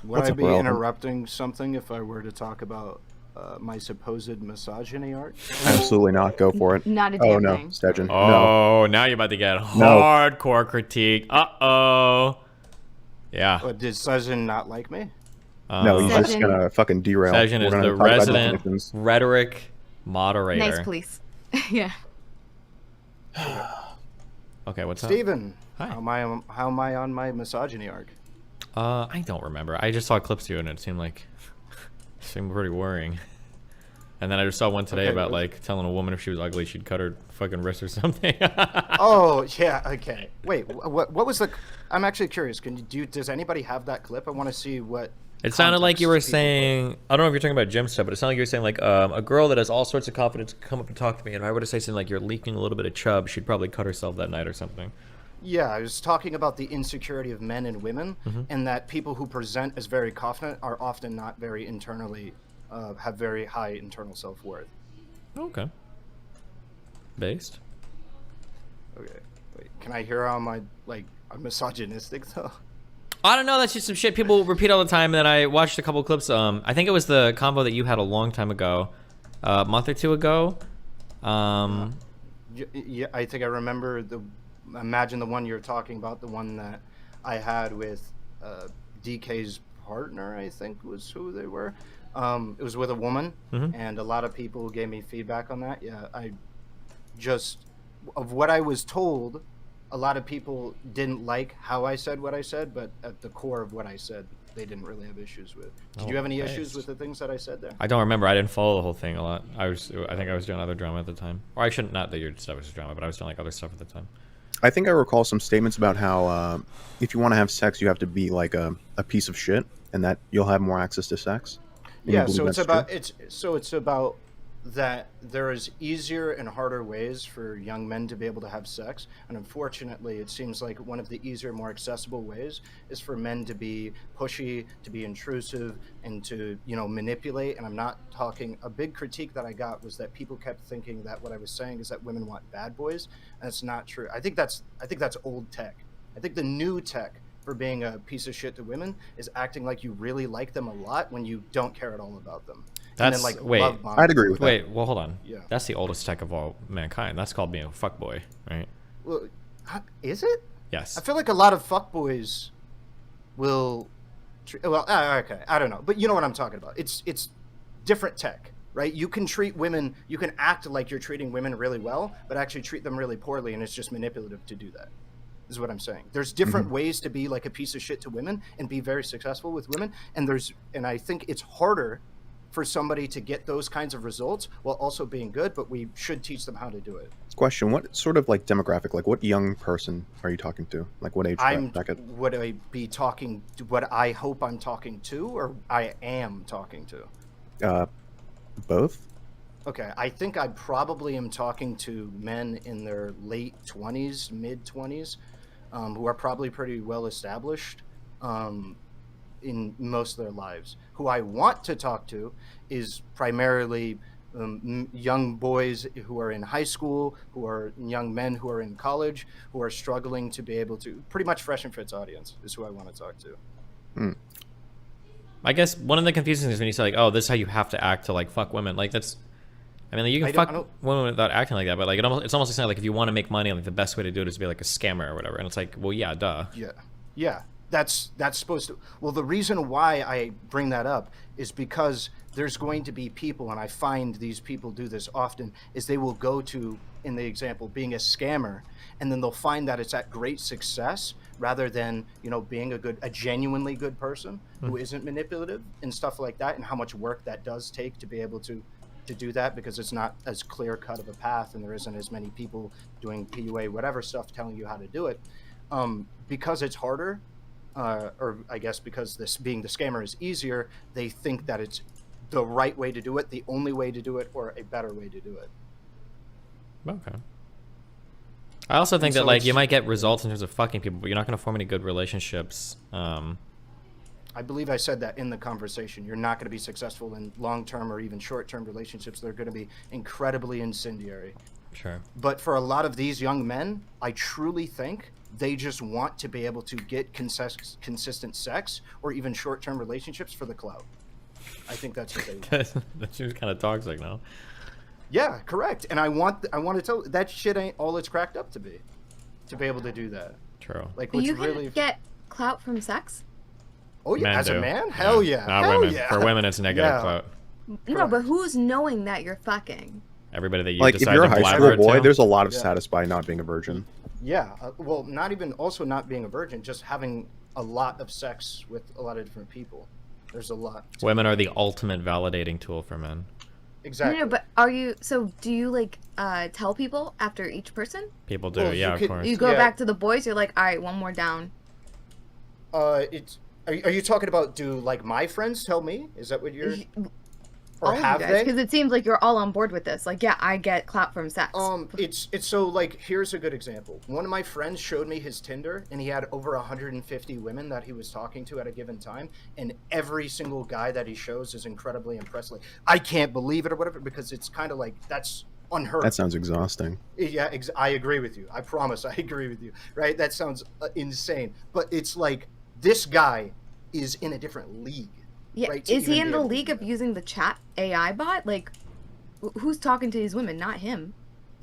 Would I up, be Ahrelevant? interrupting something if I were to talk about my supposed misogyny art? Absolutely not. Go for it. Not a Oh damn no, thing. Stegin. No. Oh, now you're about to get No. hardcore critique. Uh-oh. Yeah. Does Sejin not like me? No, he's just Sejin- gonna fucking derail. Sejin We're is gonna the talk about resident definitions. rhetoric moderator. Nice, please. Yeah. Okay, what's up? Steven, Hi. how am I on my misogyny arc? I don't remember. I just saw clips of you and it seemed pretty worrying. And then I just saw one today Okay, about what- like telling a woman if she was ugly she'd cut her fucking wrist or something. Oh yeah, okay. Wait, what was the? I'm actually curious. Does anybody have that clip? I want to see what. It sounded like you were context people saying, I don't know if you're talking about gym stuff, but it sounded like you were saying like a girl that has all sorts of confidence could come up and talk to me, and if I were to say something like you're leaking a little bit of chub, she'd probably cut herself that night or something. put. Yeah, I was talking about the insecurity of men and women, Mm-hmm. and that people who present as very confident are often not very internally, have very high internal self-worth. Okay. Based. Okay, wait. Can I hear how I'm misogynistic though? I don't know. That's just some shit people repeat all the time. And then I watched a couple clips. I think it was the combo that you had a long time ago, a month or two ago. Yeah, I think I remember imagine the one you're talking about, the one that I had with DK's partner, I think was who they were. It was with a woman, and a lot of people gave me feedback on that. Yeah, of what I was told, a lot of people didn't like how I said what I said, but at the core of what I said, they didn't really have issues with. Did you have any issues with the things that I said there? I don't remember. I didn't follow the whole thing a lot. I think I was doing other drama at the time. Or I shouldn't. Not that your stuff was drama, but I was doing like other stuff at the time. I think I recall some statements about how if you want to have sex, you have to be like a piece of shit, and that you'll have more access to sex. And you Yeah, believe so it's that's about true? it's about that there is easier and harder ways for young men to be able to have sex, and unfortunately it seems like one of the easier, more accessible ways is for men to be pushy, to be intrusive, and to manipulate. And I'm not talking, a big critique that I got was that people kept thinking that what I was saying is that women want bad boys, and it's not true. I think that's old tech. I think the new tech for being a piece of shit to women is acting like you really like them a lot when you don't care at all about them. That's wait. love bomb I'd agree with that. Wait. Well, hold on. Yeah. That's the oldest tech of all mankind. That's called being a fuckboy, right? Well, is it? Yes. I feel like a lot of fuckboys will. Okay, I don't know, but you know what I'm talking about. It's different tech, right? You can treat women, you can act like you're treating women really well, but actually treat them really poorly, and it's just manipulative to do that. Is what I'm saying. There's different ways to be like a piece of shit to women and be very successful with women, and I think it's harder for somebody to get those kinds of results while also being good, but we should teach them how to do it. Question: what sort of like demographic, like what young person are you talking to? Like what age bracket? Would I be talking to what I hope I'm talking to, or I am talking to? Both. Okay, I think I probably am talking to men in their late 20s, mid 20s, who are probably pretty well established in most of their lives. Who I want to talk to is primarily young boys who are in high school, who are young men who are in college, who are struggling to be able to, pretty much Fresh and Fit's audience is who I want to talk to. I guess one of the confusing things is when you say like, oh, this is how you have to act to like fuck women. Like that's, I mean, like, you can fuck women without acting like that, but like it's almost like if you want to make money, like the best way to do it is to be like a scammer or whatever. And it's like, well, yeah, duh. Yeah. That's supposed to. Well, the reason why I bring that up is because there's going to be people, and I find these people do this often, is they will go to, in the example, being a scammer, and then they'll find that it's at great success rather than, being a genuinely good person who isn't manipulative and stuff like that, and how much work that does take to be able to do that, because it's not as clear cut of a path, and there isn't as many people doing PUA, whatever stuff, telling you how to do it. Because it's harder, or I guess because this being the scammer is easier, they think that it's the right way to do it, the only way to do it, or a better way to do it. Okay. I also think so that like it's- you might get results in terms of fucking people, but you're not going to form any good relationships. I believe I said that in the conversation. You're not going to be successful in long-term or even short-term relationships. They're going to be incredibly incendiary. Sure. But for a lot of these young men, I truly think they just want to be able to get consistent sex or even short-term relationships for the clout. I think that's what they want. That seems kind of toxic now. Yeah, correct. And I want to tell that shit ain't all it's cracked up to be able to do that. True. Like, You what's really can get clout from sex? Oh yeah, Men as do. a man? Hell yeah. Not Hell women. yeah. For women, it's negative Yeah. clout. No, but who's knowing that you're fucking? Everybody that you Like if decide you're a to high blabber school boy, to. there's a lot of Yeah. status by not being a virgin. Yeah, well, not even also not being a virgin, just having a lot of sex with a lot of different people. There's a lot. Women are the ultimate validating tool for men. Exactly. No, but do you like tell people after each person? People do, Well, you yeah, of could- course. You go Yeah. back to the boys, you're like, all right, one more down. It's are you talking about, do like my friends tell me? Is that what you're or All of you have guys, they? because it seems like you're all on board with this. Like, yeah, I get clout from sex. It's so like, here's a good example. One of my friends showed me his Tinder, and he had over 150 women that he was talking to at a given time, and every single guy that he shows is incredibly impressed. Like, I can't believe it or whatever, because it's kind of like that's unheard. That sounds exhausting. Yeah, I agree with you. I promise, I agree with you. Right? That sounds insane, but it's like this guy is in a different league. Yeah, right, to is he even in be the able to league do of that. using the chat AI bot? Like, who's talking to these women? Not him.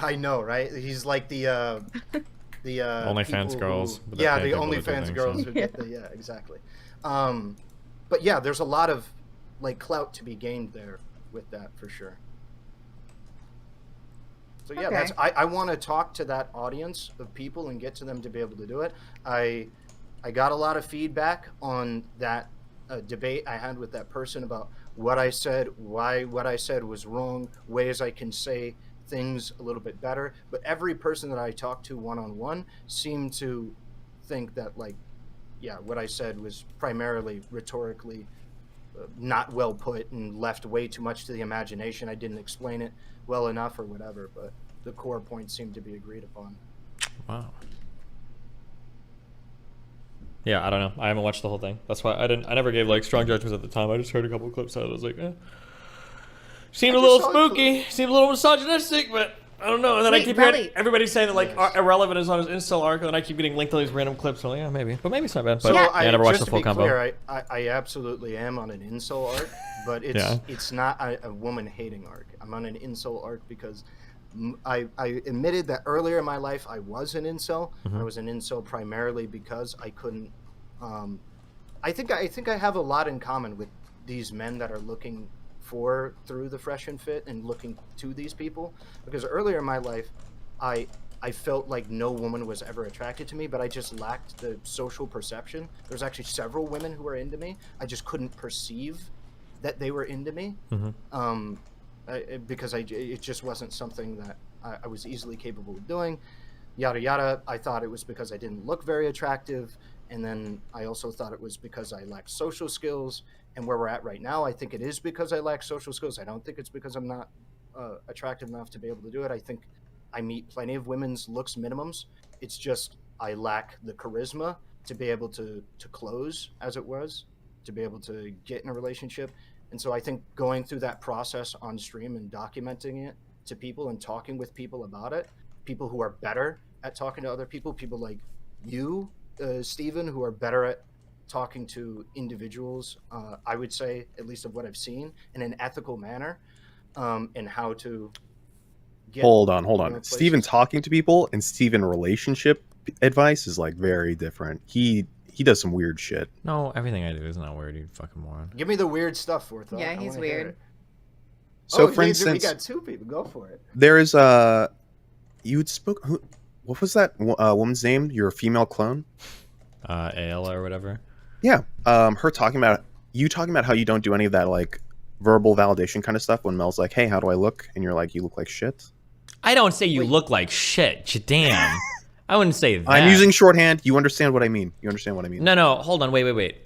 I know, right? He's like the OnlyFans people girls, who- but they yeah, pay the people to do OnlyFans things, girls so. who get the exactly. But yeah, there's a lot of like clout to be gained there with that for sure. So yeah, Okay. I want to talk to that audience of people and get to them to be able to do it. I got a lot of feedback on that debate I had with that person about what I said, why what I said was wrong, ways I can say things a little bit better. But every person that I talked to one-on-one seemed to think that, like, yeah, what I said was primarily rhetorically not well put and left way too much to the imagination. I didn't explain it well enough or whatever, but the core points seemed to be agreed upon. Wow. Yeah, I don't know. I haven't watched the whole thing. That's why I never gave like strong judgments at the time. I just heard a couple clips out. I was like, eh. Seemed a I little just saw a spooky. Seemed a little misogynistic, but I don't know. And then I Wait, keep Relly. hearing everybody saying that like Yes. Ahrelevant is on his incel arc, and then I keep getting linked to these random clips. So yeah, maybe. But maybe it's not bad. But Yeah. I never watched just the full to be combo. clear, I absolutely am on an incel arc, but it's Yeah. it's not a woman hating arc. I'm on an incel arc because I admitted that earlier in my life I was an incel. Mm-hmm. I was an incel primarily because I couldn't. I think I have a lot in common with these men that are looking for through the fresh and fit and looking to these people, because earlier in my life I felt like no woman was ever attracted to me, but I just lacked the social perception. There's actually several women who were into me. I just couldn't perceive that they were into me. Mm-hmm. Because it just wasn't something that I was easily capable of doing. Yada yada. I thought it was because I didn't look very attractive, and then I also thought it was because I lacked social skills. And where we're at right now, I think it is because I lack social skills. I don't think it's because I'm not attractive enough to be able to do it. I think I meet plenty of women's looks minimums. It's just I lack the charisma to be able to close, as it was, to be able to get in a relationship. And so I think going through that process on stream and documenting it to people and talking with people about it, people who are better at talking to other people like you, Stephen, who are better at talking to individuals, I would say, at least of what I've seen, in an ethical manner, and how to get... Hold on. places. Steven talking to people and Steven relationship advice is like very different. He does some weird shit. No, everything I do is not weird, you fucking moron. Give me the weird stuff, Fortha. Yeah, I he's wanna hear weird. it. So Oh, for we instance, got two people. Go for it. there is you'd spoke what was that woman's name? Your female clone? AL or whatever. Yeah. Her talking about how you don't do any of that like verbal validation kind of stuff when Mel's like, "Hey, how do I look?" and you're like, "You look like shit." I don't say you look like shit. Damn. I wouldn't say that. I'm using shorthand. You understand what I mean. No, hold on, wait.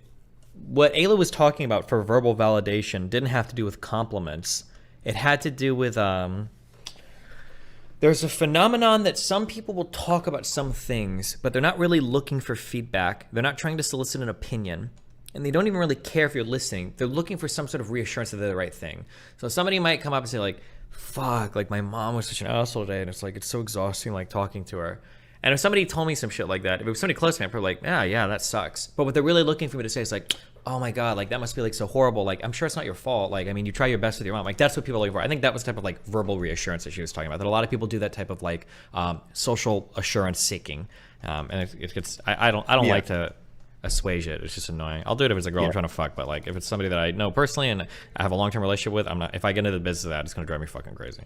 What Ayla was talking about for verbal validation didn't have to do with compliments. It had to do with there's a phenomenon that some people will talk about some things, but they're not really looking for feedback. They're not trying to solicit an opinion. And they don't even really care if you're listening. They're looking for some sort of reassurance that they're the right thing. So somebody might come up and say like, fuck, like my mom was such an asshole today, and it's like, it's so exhausting like talking to her. And if somebody told me some shit like that, if it was somebody close to me, I'd probably like, yeah, that sucks. But what they're really looking for me to say is like, oh my God, like that must be like so horrible. Like, I'm sure it's not your fault. Like, I mean, you try your best with your mom. Like, that's what people are looking for. I think that was the type of like verbal reassurance that she was talking about, that a lot of people do that type of like social assurance seeking. And I don't like to assuage it. It's just annoying. I'll do it if it's a girl I'm trying to fuck, but like if it's somebody that I know personally and I have a long-term relationship with, I'm not, if I get into the business of that, it's going to drive me fucking crazy.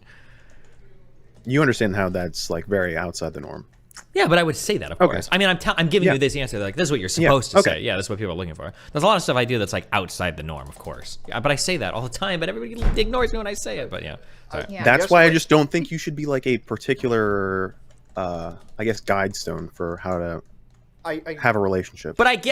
You understand how that's like very outside the norm. Yeah, but I would say that, of course. I mean, I'm giving you this answer. Like, this is what you're supposed to say. Yeah, this is what people are looking for. There's a lot of stuff I do that's like outside the norm, of course. Yeah, but I say that all the time, but everybody ignores me when I say it. But yeah. That's why I just don't think you should be like a particular, I guess, guide stone for how to have a relationship. But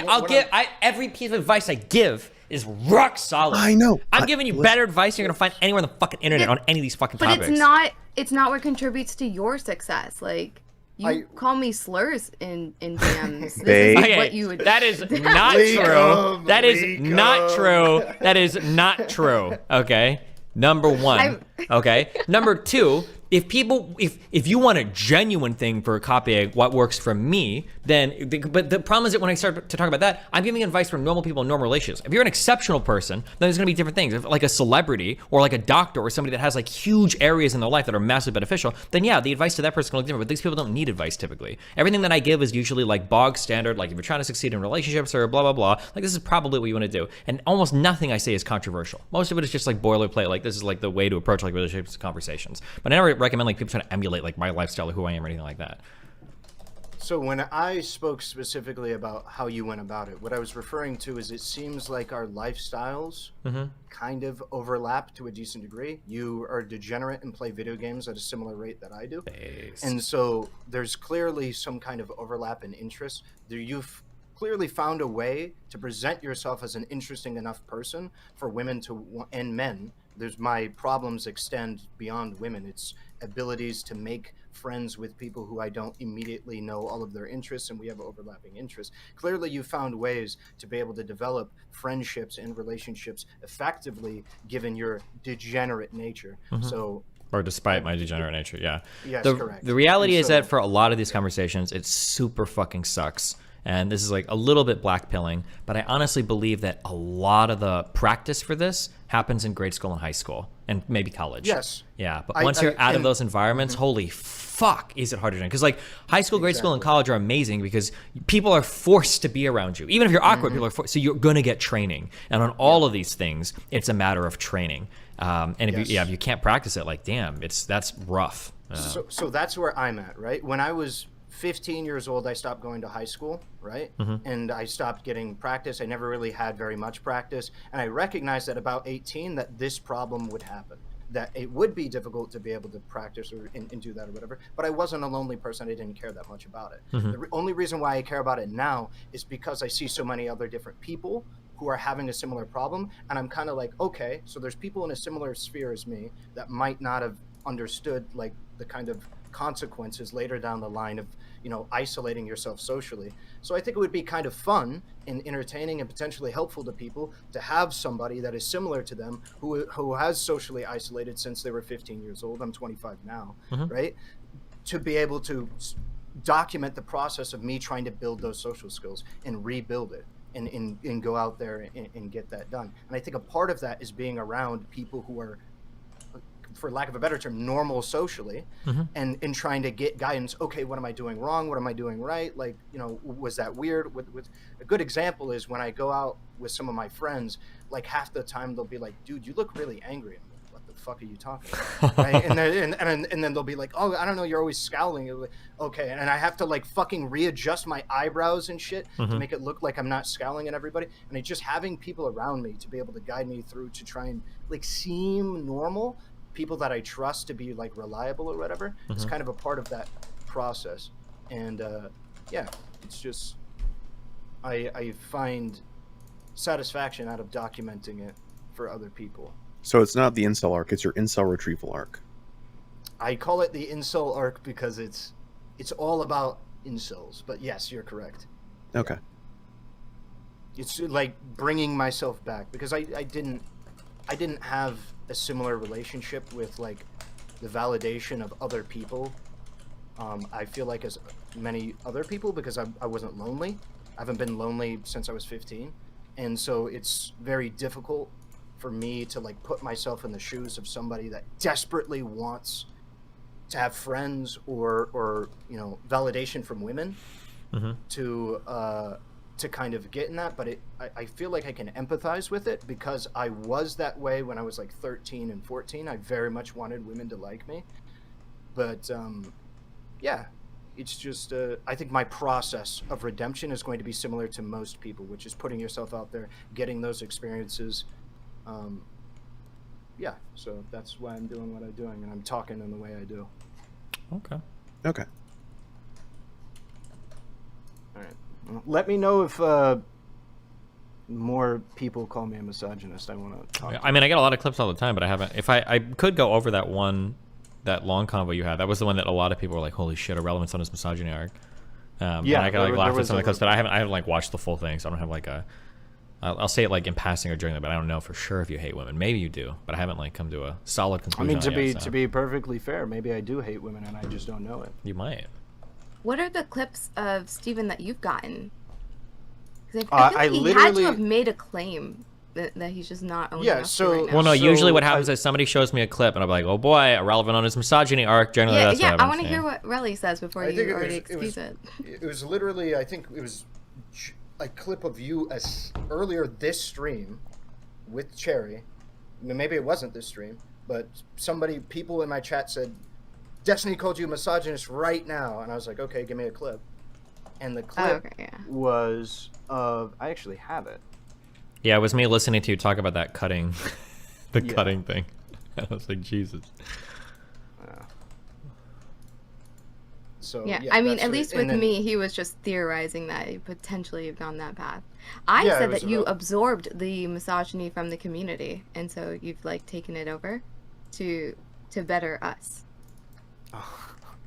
every piece of advice I give is rock solid. I know. I'm giving you better advice you're gonna find anywhere on the fucking internet on any of these fucking topics. But it's not what contributes to your success. Like, you call me slurs in DMs. This is what you would. That is not true. That is not true. That is not true. Okay. Number one. Okay. Number two. If you want a genuine thing for copying what works for me, but the problem is that when I start to talk about that, I'm giving advice for normal people in normal relationships. If you're an exceptional person, then there's going to be different things. If like a celebrity or like a doctor or somebody that has like huge areas in their life that are massively beneficial, then yeah, the advice to that person can look different. But these people don't need advice typically. Everything that I give is usually like bog standard. Like if you're trying to succeed in relationships or blah blah blah, like this is probably what you want to do. And almost nothing I say is controversial. Most of it is just like boilerplate. Like this is like the way to approach like relationships conversations. But I never recommend like people trying to emulate like my lifestyle or who I am or anything like that. So when I spoke specifically about how you went about it, what I was referring to is it seems like our lifestyles kind of overlap to a decent degree. You are a degenerate and play video games at a similar rate that I do. And so there's clearly some kind of overlap in interests. You've clearly found a way to present yourself as an interesting enough person for women to and men. My problems extend beyond women. It's abilities to make friends with people who I don't immediately know all of their interests, and we have overlapping interests. Clearly, you found ways to be able to develop friendships and relationships effectively, given your degenerate nature. Or despite my degenerate nature, yeah. Yes, correct. The reality is that for a lot of these conversations, it super fucking sucks. And this is like a little bit blackpilling, but I honestly believe that a lot of the practice for this happens in grade school and high school and maybe college. Yes. Yeah, but once you're out of those environments, holy fuck, is it hard to do? Because like high school, grade school, and college are amazing because people are forced to be around you. Even if you're awkward, people are forced. So you're going to get training. And on all of these things, it's a matter of training. And if you can't practice it, like, damn, that's rough. So that's where I'm at, right? When I was 15 years old, I stopped going to high school, right? And I stopped getting practice. I never really had very much practice. And I recognized at about 18 that this problem would happen, that it would be difficult to be able to practice and do that or whatever. But I wasn't a lonely person. I didn't care that much about it. The only reason why I care about it now is because I see so many other different people who are having a similar problem. And I'm kind of like, okay, so there's people in a similar sphere as me that might not have understood like the kind of consequences later down the line of, isolating yourself socially. So I think it would be kind of fun and entertaining and potentially helpful to people to have somebody that is similar to them who has socially isolated since they were 15 years old. I'm 25 now, right? To be able to document the process of me trying to build those social skills and rebuild it and go out there and get that done. And I think a part of that is being around people who are, for lack of a better term, normal socially, and trying to get guidance. Okay, what am I doing wrong? What am I doing right? Like, was that weird? A good example is when I go out with some of my friends, like half the time they'll be like, dude, you look really angry. I'm like, what the fuck are you talking about? Right? and then they'll be like, oh, I don't know, you're always scowling. Like, okay, and I have to like fucking readjust my eyebrows and shit to make it look like I'm not scowling at everybody. And it's just having people around me to be able to guide me through to try and like seem normal, people that I trust to be like reliable or whatever. It's kind of a part of that process. And it's just I find satisfaction out of documenting it for other people. So it's not the incel arc, it's your incel retrieval arc. I call it the incel arc because it's all about incels, but yes, you're correct. Okay. It's like bringing myself back because I didn't have a similar relationship with like the validation of other people. I feel like as many other people because I wasn't lonely. I haven't been lonely since I was 15. And so it's very difficult for me to like put myself in the shoes of somebody that desperately wants to have friends or you know, validation from women to kind of get in that. But I feel like I can empathize with it because I was that way when I was like 13 and 14. I very much wanted women to like me. But yeah, it's just I think my process of redemption is going to be similar to most people, which is putting yourself out there, getting those experiences. Yeah, so that's why I'm doing what I'm doing, and I'm talking in the way I do. Okay. All right. Well, let me know if more people call me a misogynist. I want to talk. I mean, I get a lot of clips all the time, but I haven't. If I could go over that long convo you had. That was the one that a lot of people were like, "Holy shit, Ahrelevant's on his misogyny arc." Yeah, and I got like laugh at some of the clips, but I haven't like watched the full thing, so I don't have like a. I'll say it like in passing or during that, but I don't know for sure if you hate women. Maybe you do, but I haven't like come to a solid conclusion. I mean, to be perfectly fair, maybe I do hate women and I just don't know it. You might. What are the clips of Steven that you've gotten? Because I feel like he had to have made a claim that he's just not owning up to right now. Well, no, usually what happens is somebody shows me a clip and I'll be like, oh boy, Ahrelevant on his misogyny arc. Generally, that's what happens. I want to hear what Relly says before you already excuse it. It was literally, I think it was a clip of you earlier this stream with Cherry. I mean, maybe it wasn't this stream, but people in my chat said, Destiny called you a misogynist right now. And I was like, okay, give me a clip. And the clip was of, I actually have it. Yeah, it was me listening to you talk about that cutting, cutting thing. I was like, Jesus. So yeah, I mean, at least with me, he was just theorizing that he potentially have gone that path. I said that you absorbed the misogyny from the community, and so you've like taken it over to better us.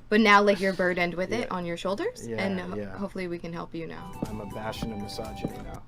But now, like, you're burdened with it on your shoulders, and hopefully we can help you now. I'm a bastion of misogyny now.